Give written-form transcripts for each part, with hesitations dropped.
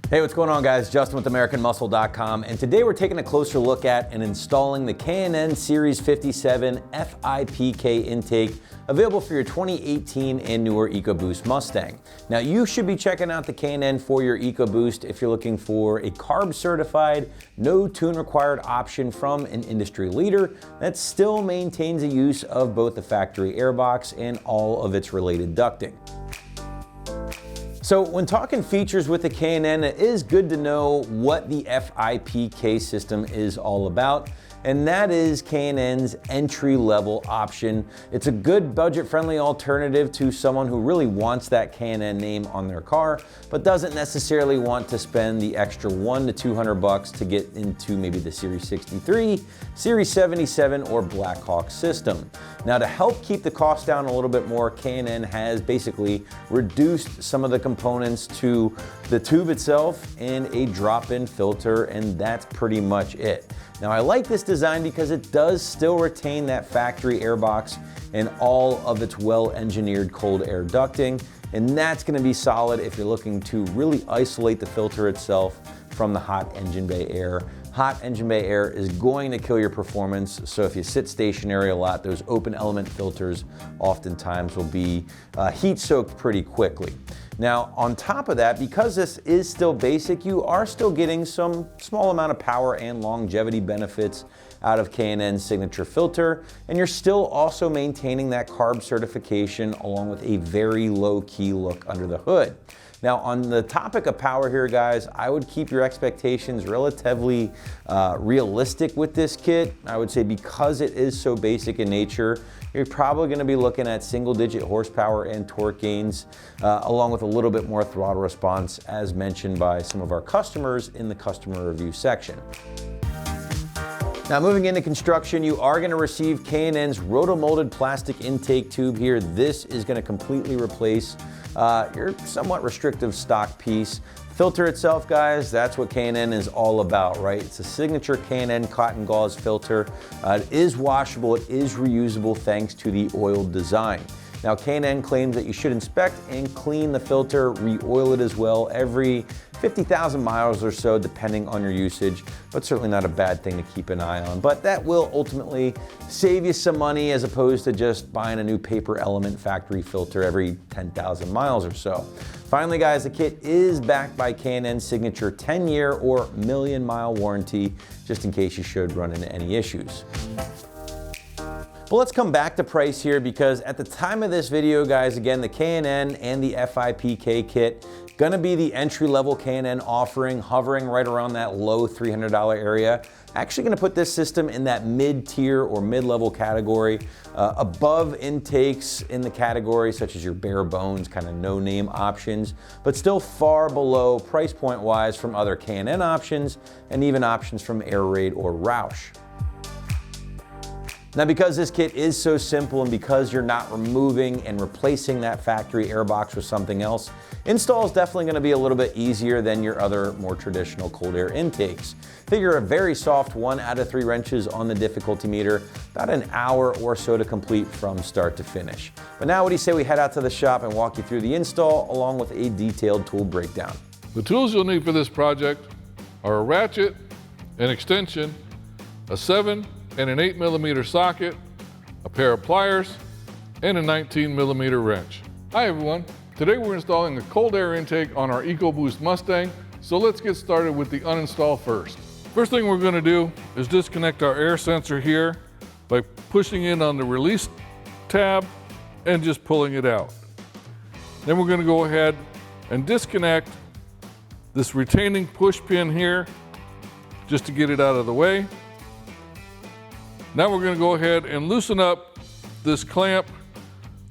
Hey, what's going on, guys? Justin with AmericanMuscle.com, and today we're taking a closer look at and installing the K&N Series 57 FIPK intake, available for your 2018 and newer EcoBoost Mustang. Now, you should be checking out the K&N for your EcoBoost if you're looking for a carb-certified, no tune required option from an industry leader that still maintains the use of both the factory airbox and all of its related ducting. So when talking features with the K&N, it is good to know what the FIPK system is all about, and that is K&N's entry-level option. It's a good budget-friendly alternative to someone who really wants that K&N name on their car, but doesn't necessarily want to spend the extra $100 to $200 to get into maybe the Series 63, Series 77, or Blackhawk system. Now, to help keep the cost down a little bit more, K&N has basically reduced some of the components to the tube itself and a drop-in filter, and that's pretty much it. Now, I like this design because it does still retain that factory airbox and all of its well-engineered cold air ducting, and that's going to be solid if you're looking to really isolate the filter itself from the hot engine bay air. Hot engine bay air is going to kill your performance, so if you sit stationary a lot, those open element filters oftentimes will be heat soaked pretty quickly. Now, on top of that, because this is still basic, you are still getting some small amount of power and longevity benefits out of K&N's signature filter, and you're still also maintaining that carb certification along with a very low-key look under the hood. Now, on the topic of power here, guys, I would keep your expectations relatively realistic with this kit. I would say because it is so basic in nature, you're probably going to be looking at single-digit horsepower and torque gains, along with a little bit more throttle response, as mentioned by some of our customers in the customer review section. Now, moving into construction, you are going to receive K&N's rotomolded plastic intake tube here. This is going to completely replace your somewhat restrictive stock piece. Filter itself, guys, that's what K&N is all about, right? It's a signature K&N cotton gauze filter. It is washable, it is reusable thanks to the oiled design. Now, K&N claims that you should inspect and clean the filter, re-oil it as well every 50,000 miles or so, depending on your usage, but certainly not a bad thing to keep an eye on. But that will ultimately save you some money as opposed to just buying a new Paper Element factory filter every 10,000 miles or so. Finally, guys, the kit is backed by K&N's signature 10-year or million-mile warranty, just in case you should run into any issues. Well, let's come back to price here, because at the time of this video, guys, again, the K&N and the FIPK kit gonna be the entry-level K&N offering, hovering right around that low $300 area. Actually gonna put this system in that mid-tier or mid-level category, above intakes in the category such as your bare bones, kind of no-name options, but still far below price point-wise from other K&N options and even options from Air Raid or Roush. Now, because this kit is so simple and because you're not removing and replacing that factory airbox with something else, install is definitely going to be a little bit easier than your other more traditional cold air intakes. Figure a very soft 1 out of 3 wrenches on the difficulty meter, about an hour or so to complete from start to finish. But now, what do you say we head out to the shop and walk you through the install along with a detailed tool breakdown? The tools you'll need for this project are a ratchet, an extension, a 7 and an 8mm socket, a pair of pliers, and a 19mm wrench. Hi everyone, today we're installing a cold air intake on our EcoBoost Mustang, so let's get started with the uninstall first. First thing we're going to do is disconnect our air sensor here by pushing in on the release tab and just pulling it out. Then we're going to go ahead and disconnect this retaining push pin here just to get it out of the way. Now we're going to go ahead and loosen up this clamp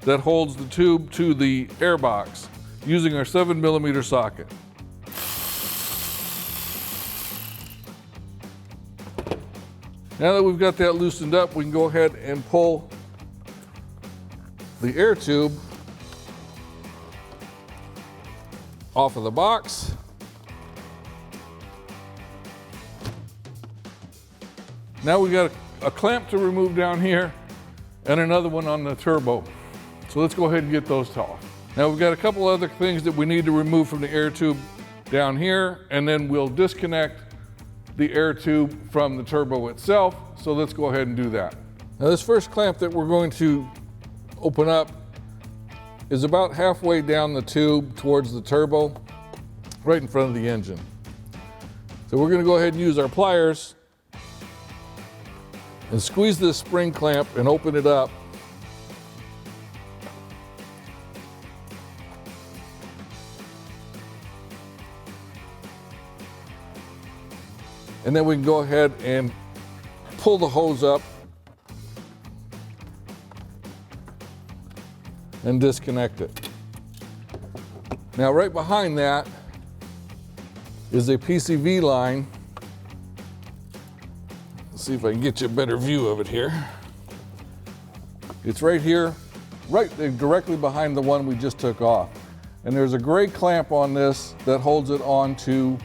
that holds the tube to the airbox using our 7mm socket. Now that we've got that loosened up, we can go ahead and pull the air tube off of the box. Now we got a clamp to remove down here and another one on the turbo. So let's go ahead and get those off. Now we've got a couple other things that we need to remove from the air tube down here, and then we'll disconnect the air tube from the turbo itself. So let's go ahead and do that. Now this first clamp that we're going to open up is about halfway down the tube towards the turbo, right in front of the engine. So we're going to go ahead and use our pliers and squeeze this spring clamp and open it up. And then we can go ahead and pull the hose up and disconnect it. Now right behind that is a PCV line. Let's see if I can get you a better view of it here. It's right here, right directly behind the one we just took off. And there's a gray clamp on this that holds it onto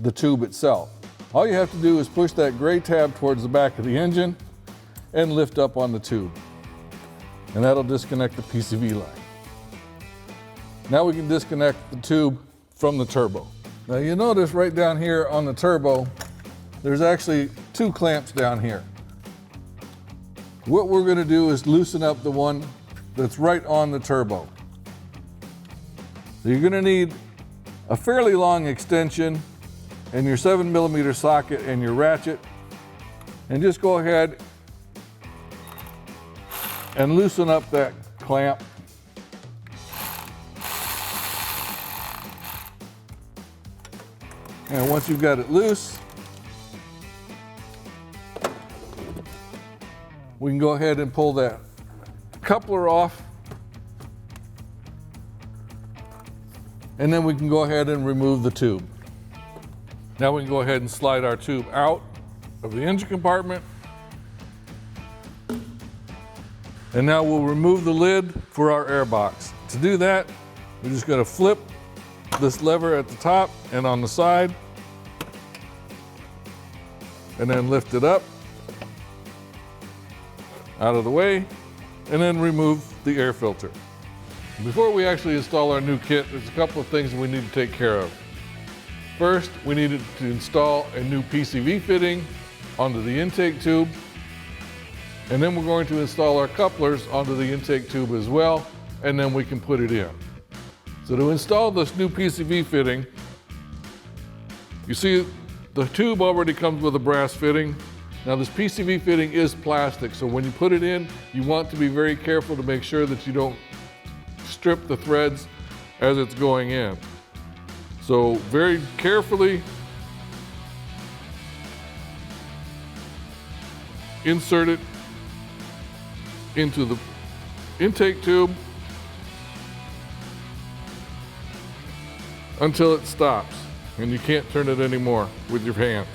the tube itself. All you have to do is push that gray tab towards the back of the engine and lift up on the tube. And that'll disconnect the PCV line. Now we can disconnect the tube from the turbo. Now you notice right down here on the turbo, there's actually two clamps down here. What we're going to do is loosen up the one that's right on the turbo. So you're going to need a fairly long extension and your 7mm socket and your ratchet, and just go ahead and loosen up that clamp. And once you've got it loose, we can go ahead and pull that coupler off, and then we can go ahead and remove the tube. Now we can go ahead and slide our tube out of the engine compartment. And now we'll remove the lid for our air box. To do that, we're just going to flip this lever at the top and on the side, and then lift it up out of the way, and then remove the air filter. Before we actually install our new kit, there's a couple of things we need to take care of. First, we needed to install a new PCV fitting onto the intake tube, and then we're going to install our couplers onto the intake tube as well, and then we can put it in. So to install this new PCV fitting, you see the tube already comes with a brass fitting. Now this PCV fitting is plastic, so when you put it in, you want to be very careful to make sure that you don't strip the threads as it's going in. So very carefully insert it into the intake tube until it stops and you can't turn it anymore with your hand.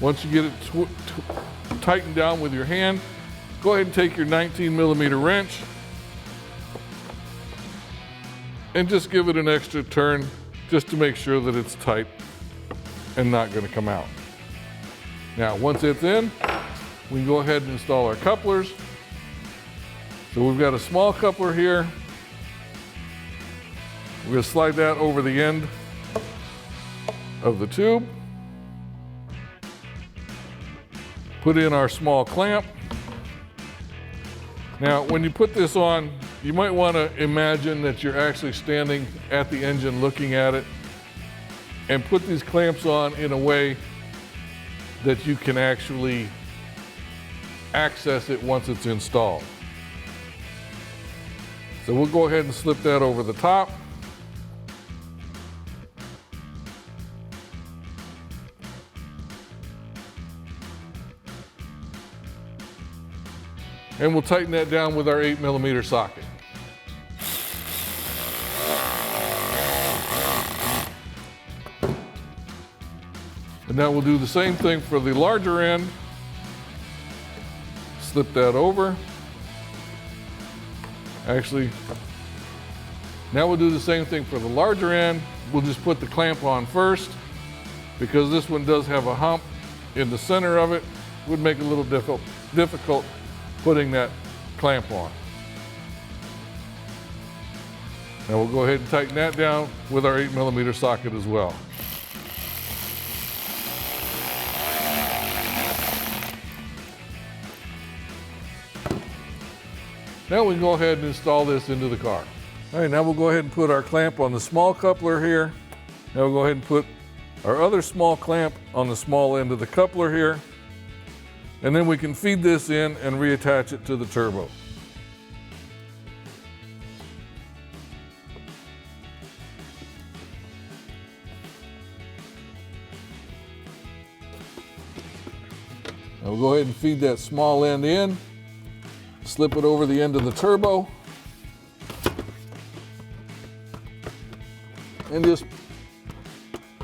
Once you get it tightened down with your hand, go ahead and take your 19mm wrench and just give it an extra turn just to make sure that it's tight and not going to come out. Now, once it's in, we can go ahead and install our couplers. So we've got a small coupler here. We're going to slide that over the end of the tube. Put in our small clamp. Now, when you put this on, you might want to imagine that you're actually standing at the engine looking at it, and put these clamps on in a way that you can actually access it once it's installed. So we'll go ahead and slip that over the top. And we'll tighten that down with our 8mm socket. And now we'll do the same thing for the larger end. Slip that over. Actually, now we'll do the same thing for the larger end. We'll just put the clamp on first, because this one does have a hump in the center of it. It would make it a little difficult putting that clamp on. Now we'll go ahead and tighten that down with our 8mm socket as well. Now we can go ahead and install this into the car. All right, now we'll go ahead and put our clamp on the small coupler here. Now we'll go ahead and put our other small clamp on the small end of the coupler here. And then we can feed this in and reattach it to the turbo. Now we'll go ahead and feed that small end in, slip it over the end of the turbo, and just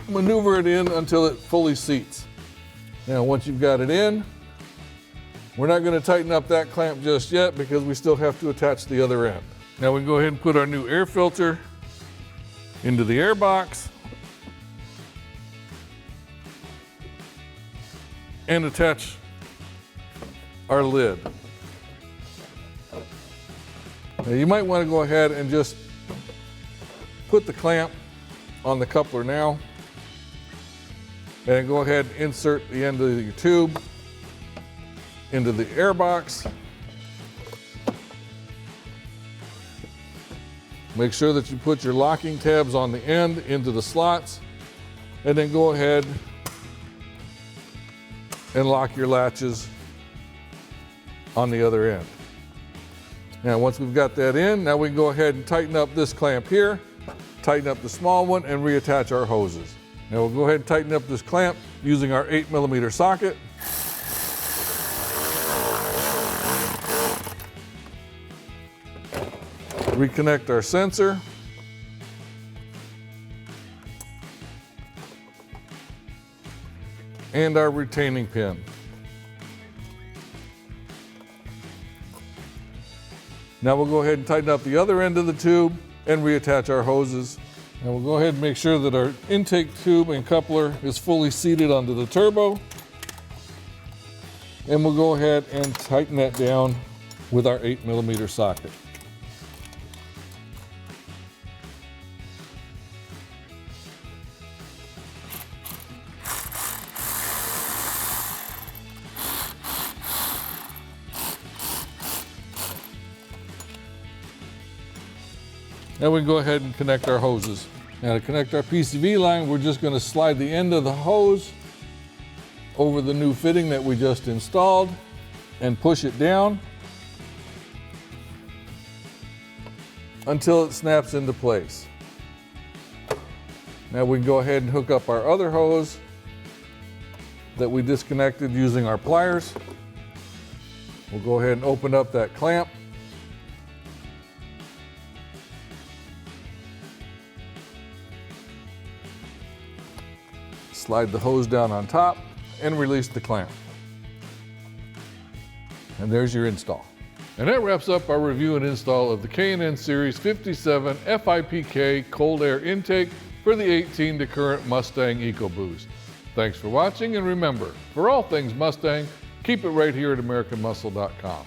maneuver it in until it fully seats. Now once you've got it in, we're not going to tighten up that clamp just yet because we still have to attach the other end. Now we can go ahead and put our new air filter into the air box and attach our lid. Now you might want to go ahead and just put the clamp on the coupler now and go ahead and insert the end of your tube into the air box. Make sure that you put your locking tabs on the end into the slots, and then go ahead and lock your latches on the other end. Now once we've got that in, now we can go ahead and tighten up this clamp here, tighten up the small one, and reattach our hoses. Now we'll go ahead and tighten up this clamp using our 8mm socket. Reconnect our sensor. And our retaining pin. Now we'll go ahead and tighten up the other end of the tube and reattach our hoses. Now we'll go ahead and make sure that our intake tube and coupler is fully seated onto the turbo. And we'll go ahead and tighten that down with our 8mm socket. Now we can go ahead and connect our hoses. Now to connect our PCV line, we're just going to slide the end of the hose over the new fitting that we just installed and push it down until it snaps into place. Now we can go ahead and hook up our other hose that we disconnected using our pliers. We'll go ahead and open up that clamp. Slide the hose down on top and release the clamp. And there's your install. And that wraps up our review and install of the K&N Series 57 FIPK cold air intake for the 18 to current Mustang EcoBoost. Thanks for watching, and remember, for all things Mustang, keep it right here at AmericanMuscle.com.